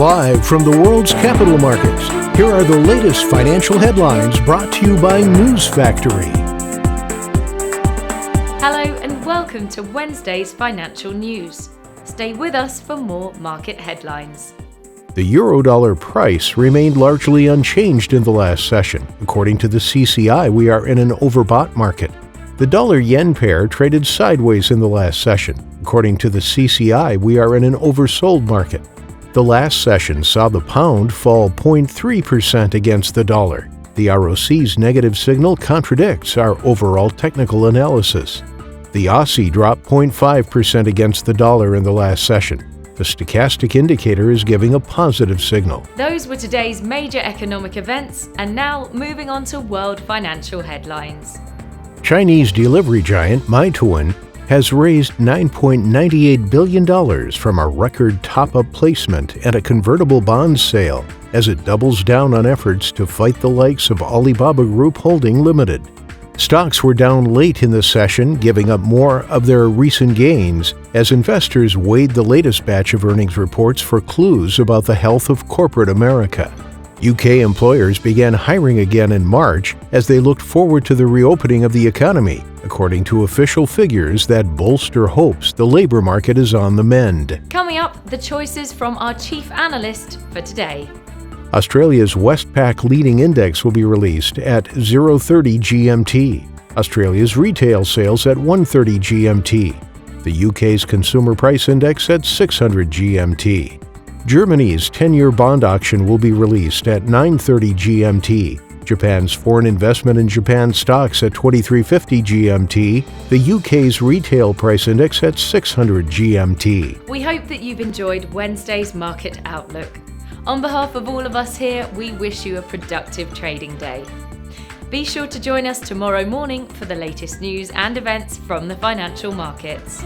Live from the world's capital markets, here are the latest financial headlines brought to you by News Factory. Hello and welcome to Wednesday's financial news. Stay with us for more market headlines. The euro-dollar price remained largely unchanged in the last session. According to the CCI, we are in an overbought market. The dollar-yen pair traded sideways in the last session. According to the CCI, we are in an oversold market. The last session saw the pound fall 0.3% against the dollar. The ROC's negative signal contradicts our overall technical analysis. The Aussie dropped 0.5% against the dollar in the last session. The stochastic indicator is giving a positive signal. Those were today's major economic events, and now moving on to world financial headlines. Chinese delivery giant Meituan has raised $9.98 billion from a record top-up placement and a convertible bond sale as it doubles down on efforts to fight the likes of Alibaba Group Holding Limited. Stocks were down late in the session, giving up more of their recent gains as investors weighed the latest batch of earnings reports for clues about the health of corporate America. UK employers began hiring again in March as they looked forward to the reopening of the economy, according to official figures that bolster hopes the labor market is on the mend. Coming up, the choices from our chief analyst for today. Australia's Westpac leading index will be released at 0:30 GMT. Australia's retail sales at 1:30 GMT. The UK's consumer price index at 600 GMT. Germany's 10-year bond auction will be released at 9:30 GMT. Japan's foreign investment in Japan stocks at 2350 GMT. The UK's retail price index at 600 GMT. We hope that you've enjoyed Wednesday's market outlook. On behalf of all of us here, we wish you a productive trading day. Be sure to join us tomorrow morning for the latest news and events from the financial markets.